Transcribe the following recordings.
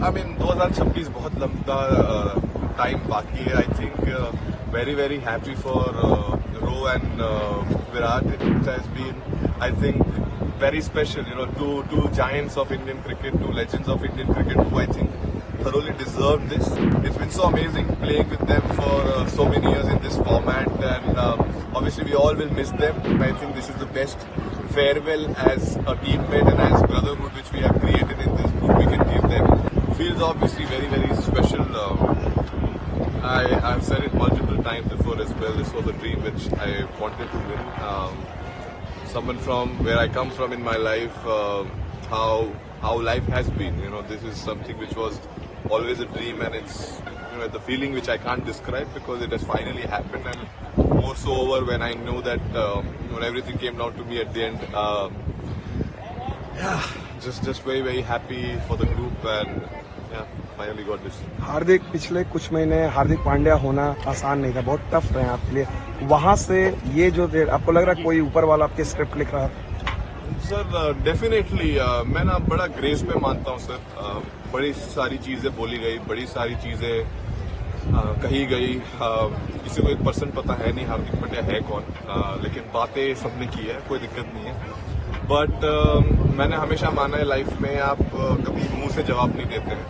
I mean 2026 बहुत लंबा time बाकी है. I think very happy for Row and Virat. It has been, I think, very special. You know, two giants of Indian cricket, two legends of Indian cricket who I think thoroughly deserve this. It's been so amazing playing with them for so many years in this format, and obviously we all will miss them. I think this is the best farewell as a teammate and as brotherhood which we have created in this group. We can give them. Feels obviously very special. I've said it multiple times before as well. This was a dream which I wanted to win. Someone from where I come from in my life, how life has been. You know, this is something which was always a dream, and it's, you know, the feeling which I can't describe because it has finally happened, and more so over when I know that when everything came down to me at the end. Yeah, just very happy for the group, and yeah, finally got this. हार्दिक, पिछले कुछ महीने हार्दिक पांड्या होना आसान नहीं था, बहुत tough रहे आपके लिए. वहां से ये जो आपको लग रहा है कोई ऊपर वाला आपके स्क्रिप्ट लिख रहा है? सर डेफिनेटली मैं ना बड़ा ग्रेस पे मानता हूँ सर. बड़ी सारी चीजें बोली गई, बड़ी सारी चीजें कही गई. किसी को 1% पता है नहीं हार्दिक पांड्या है कौन, लेकिन बातें सबने की है, कोई दिक्कत नहीं है. बट मैंने हमेशा माना है लाइफ में आप कभी मुंह से जवाब नहीं देते हैं.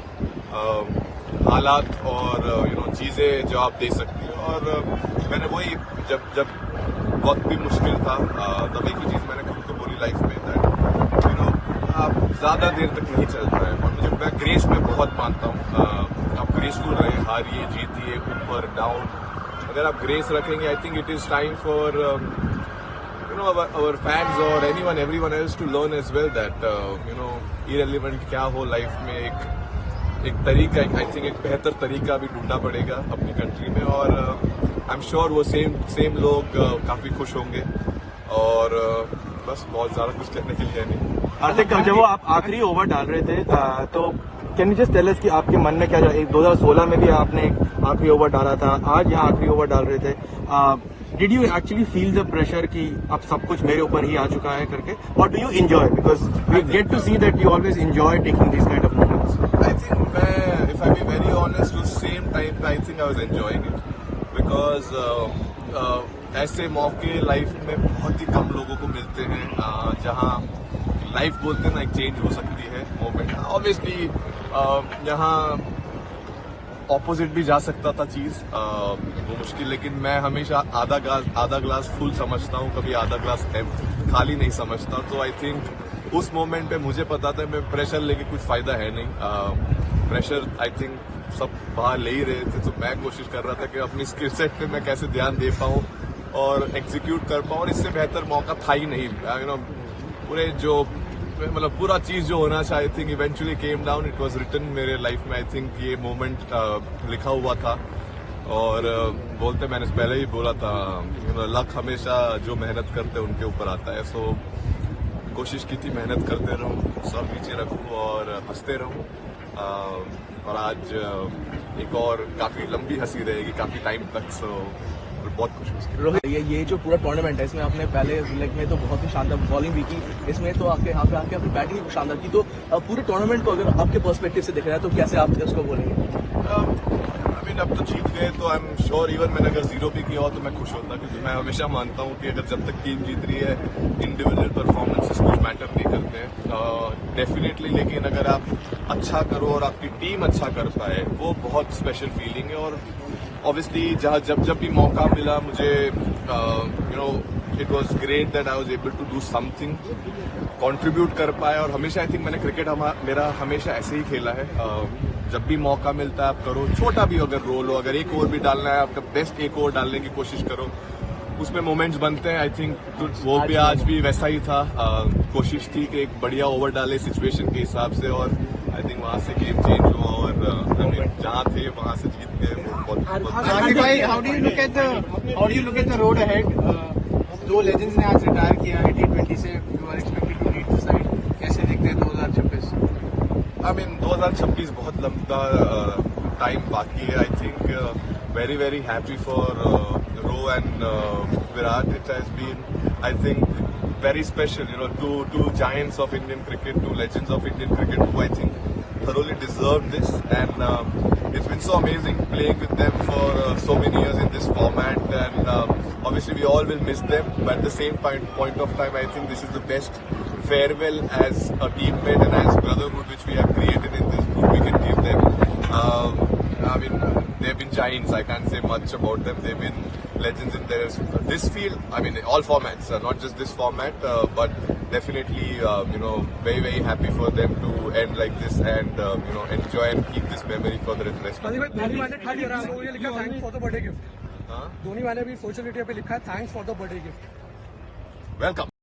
हालात और चीजें जवाब दे सकती है. और मैंने वही जब वक्त भी मुश्किल था तब एक ही चीज मैंने खुद को बोली लाइफ में, दैट आप ज्यादा देर तक नहीं चल पाए. और मैं ग्रेस में बहुत मानता हूँ. आप ग्रेसफुल रहे, हारिए जीतिए, ऊपर डाउन, अगर आप ग्रेस रखेंगे, I think it is time for our fans or everyone else to learn as well that irrelevant क्या हो लाइफ में, एक तरीका, आई थिंक एक बेहतर तरीका भी ढूंढना पड़ेगा अपनी कंट्री में. और आई एम श्योर वो सेम लोग काफी खुश होंगे. और बस बहुत ज्यादा कुछ कहने के लिए नहीं. हार्दिक, जब वो आप आखिरी ओवर डाल रहे थे तो can you just tell us कि आपके मन में क्या 2016 में भी आपने आखिरी ओवर डाला था, आज यहाँ आखिरी ओवर डाल रहे थे. Did you actually feel the pressure कि अब सब कुछ मेरे ऊपर ही आ चुका है करके, or do you enjoy? Because we get to see that you always enjoy taking these kind of moments. I think if I be very honest, at the same time I think I was enjoying it because ऐसे मौके life में बहुत ही कम लोगों को मिलते हैं जहाँ life बोलते हैं ना एक चेंज हो सकती है मोमेंट. ऑब्वियसली यहाँ ऑपोजिट भी जा सकता था चीज, वो मुश्किल, लेकिन मैं हमेशा आधा ग्लास फुल समझता हूँ, कभी आधा ग्लास खाली नहीं समझता. तो आई थिंक उस मोमेंट पे मुझे पता था मैं प्रेशर लेके कुछ फायदा है नहीं. प्रेशर आई थिंक सब बाहर ले ही रहे थे, तो मैं कोशिश कर रहा था कि अपनी स्किल सेट पे मैं कैसे ध्यान दे पाऊँ और एग्जीक्यूट कर पाऊँ. और इससे बेहतर मौका था ही नहीं. पूरे जो मतलब पूरा चीज जो होना चाहिए, I think eventually came down. It was written मेरे लाइफ में. आई थिंक ये मोमेंट लिखा हुआ था. और बोलते मैंने पहले ही बोला था, लक हमेशा जो मेहनत करते हैं उनके ऊपर आता है. सो कोशिश की थी मेहनत करते रहूं, सब नीचे रखूं और हंसते रहूं. और आज एक और काफी लंबी हंसी रहेगी काफी टाइम तक. सो बहुत खुश. रोहित, ये जो पूरा टूर्नामेंट है, इसमें आपने पहले लेग में तो बहुत ही शानदार बॉलिंग भी की, इसमें तो आपके यहाँ पे आके अपनी बैटिंग भी शानदार की. तो पूरे टूर्नामेंट को अगर आपके पर्सपेक्टिव से देख रहा है तो कैसे आप उसको बोलेंगे? अब तो जीत गए तो आई एम श्योर इवन मैंने अगर 0 भी किया हो तो मैं खुश होता, क्योंकि मैं हमेशा मानता हूँ कि अगर जब तक टीम जीत रही है इंडिविजुअल परफॉर्मेंसेस कुछ मैटर नहीं करते हैं डेफिनेटली. लेकिन अगर आप अच्छा करो और आपकी टीम अच्छा कर पाए, वो बहुत स्पेशल फीलिंग है. और ऑब्वियसली जब भी मौका मिला मुझे, it was great that I was able to do something, contribute कर पाए. और हमेशा आई थिंक मैंने क्रिकेट मेरा हमेशा ऐसे ही खेला है. जब भी मौका मिलता है आप करो, छोटा भी अगर रोल हो, अगर एक ओवर भी डालना है आपका बेस्ट एक ओवर डालने की कोशिश करो, उसमें मोमेंट्स बनते हैं. आई थिंक वो भी आज भी वैसा ही था. कोशिश थी कि एक बढ़िया ओवर डाले सिचुएशन के हिसाब से, और आई थिंक वहां से गेम चेंज हुआ. और जहाँ थे वहां से जीत गए. How do you look at the road ahead? दो लेजेंड्स ने आज रिटायर किया है T20 से. You are expected to lead the side. कैसे देखते हैं 2026? आई मीन 2026 बहुत लंबा टाइम बाकी है. I think very happy for Row and Virat. It has been, I think, very special. Two giants of Indian cricket, two legends of Indian cricket who I think thoroughly deserved this, and it's been so amazing playing with them for so many years in this format, and obviously we all will miss them, but at the same point of time, I think this is the best farewell as a teammate and as brotherhood which we have created in this group we can give them. I mean, they've been giants. I can't say much about them. They've been legends in this field. I mean, all formats, not just this format, but definitely, very, very happy for them to end like this and, enjoy and keep this memory for the rest of the Dhoni वाले ने लिखा thanks for the birthday gift हाँ? धोनी वाले भी social media पे लिखा thanks for the birthday gift Welcome.